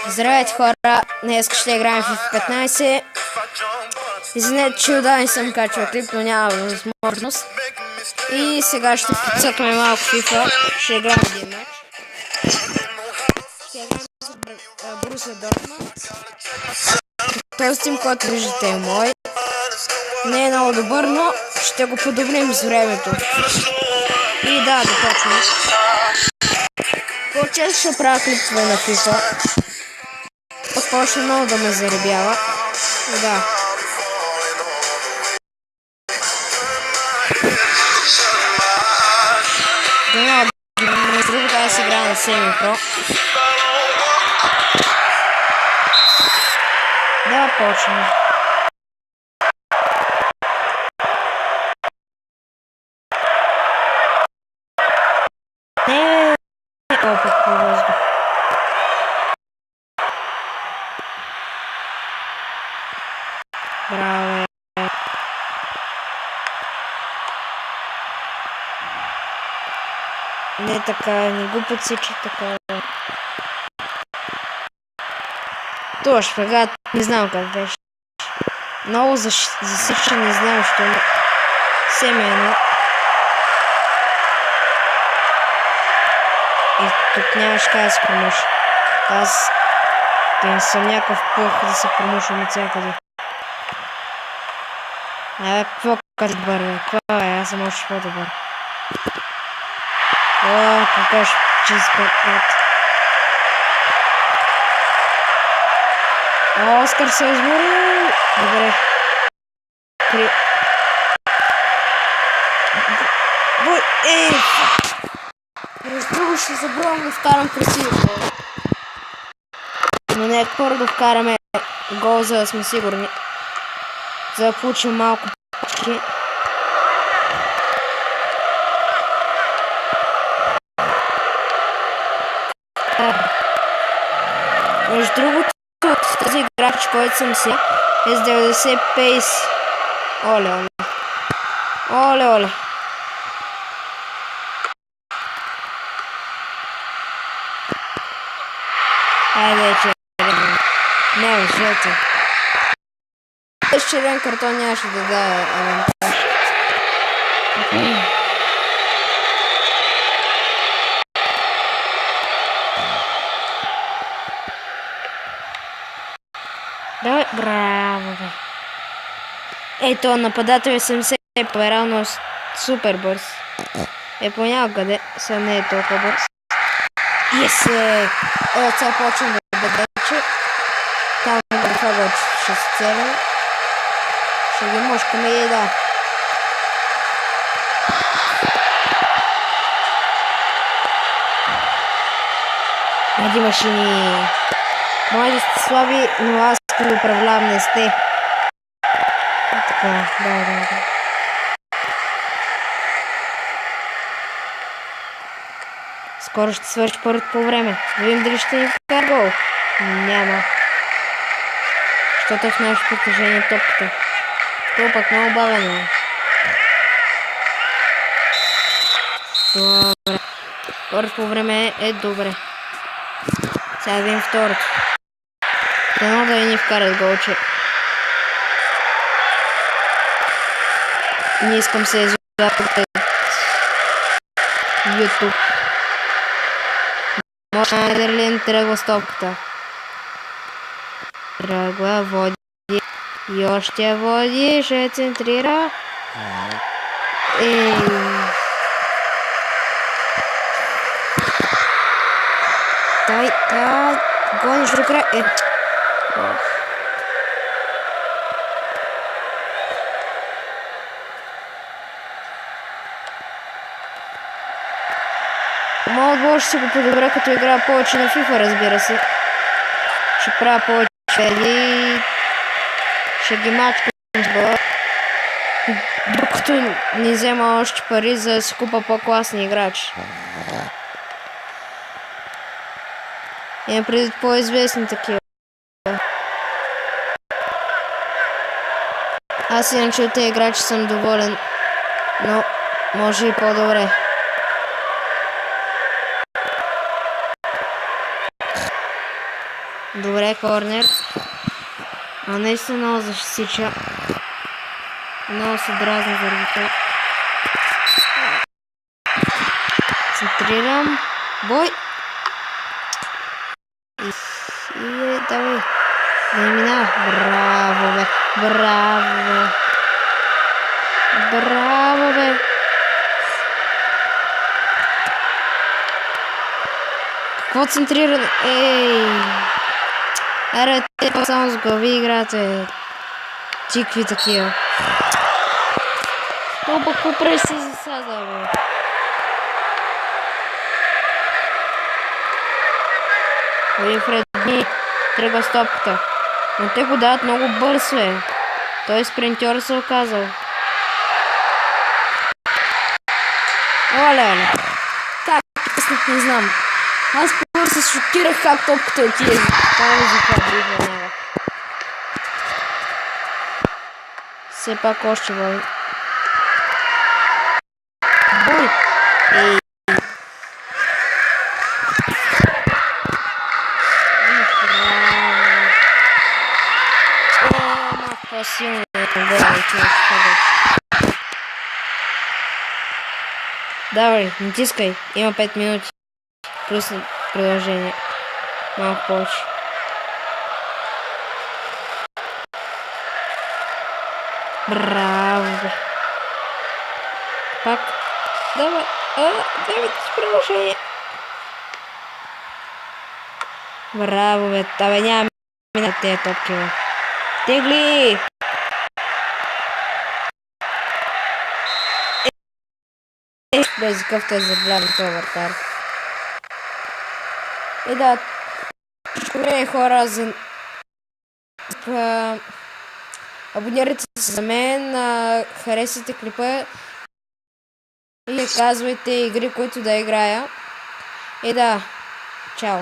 Здравейте, хора! Днес ще играем в FIFA 15. Извинете, че отдавна съм качвал клип, но няма възможност. И сега ще подсъкаме малко FIFA. Ще играем един матч. Ще играем с Борусия Дортмунд. Този тим, който виждате е мой. Не е много добър, но ще го подобрим с времето. И да, започваме. По-често ще правя клипове на FIFA. Почна много да ме заребява. Да. Между другото аз играя на Semi-Pro. Да, почнем. Не опит по въздух. Браво. Не така, не го подсичи така. Точно, сега не знам как беше. Много засича, не знам, що семейно. И тук нямаш как да се промуша. Аз не съм някакъв пъх да се промушвам от всякъде. Какво като добър, бе? Какво е? Аз съм още по-добър. О, какъв чист път. Оскар се измори. Добре. Между друго ще забравям да вкарам красиво. Но не първо да вкараме гол, за да сме сигурни. За да получим малко пачки. Между другото, този играч, който съм си, е с 90 пейс. Оле, оле. Оле, оле. Айде, че не, жълто. С червен картон нямаше да даде авантаж. Давай, браво, бе. Ето, нападател е 70 е реално супер бърз. Е, понякъде, сега не е толкова бърз. Есе! Сега почвам да бъдече. Там това вече ще се целя. Ще ги мушкаме и да. Еди машини. Може да сте слаби, но аз като управлявам не сте. Така, да. Скоро ще свърши първото по време. Да видим дали ще ни вкара гол. Няма. Защото в нашето положение топката. Това пък много бавено. Добре. Първото по време е добре. Сега да видим второто. Дано да ни вкарат голче. Не искам се излагам от YouTube. Може Недерлин тръгва с топката. Тръгва, води. И още води, ще центрира. Дай, гониш до края. Моят отбор ще го подобря, като играя повече на FIFA, разбира се. Ще правя повече и ще ги мачкам с бъл. Докато не взема още пари, за да си купа по-класни играчи. Имам преди по-известни такива. Аз иначе от тези играчи съм доволен, но може и по-добре. Добре, корнер. А наистина много засича. Много се дразни заради това. Центрирам. Бой. И давай. Не минава. Браво, бе. Браво, бе. Браво, бе. Какво центриране? Ей! Аре, те само с глави играте. Тикви такива. То пък попреш си засада, бе. Уилфред Дни тръгва стопката. Но те го дават много бързо, е. Той спринтьор се оказал. Оле. Как? Не знам. Аз първо се шокирах как топката отиде. Това ми захватрих на него. Все пак още бъде. Бой! Ей! Малко силно е давай, натискай. Има 5 минути. Плюс продължение. Малко повече. Браво, бе. Пак. Давай. 9 с продължение. Браво, бе. Абе, няма минат тези топки, бе. Тегли! Без какъвто е забляван този вратар. И да, добре хора, абонирайте се за мен, харесайте клипа и казвайте игри, които да играя. И да, чао!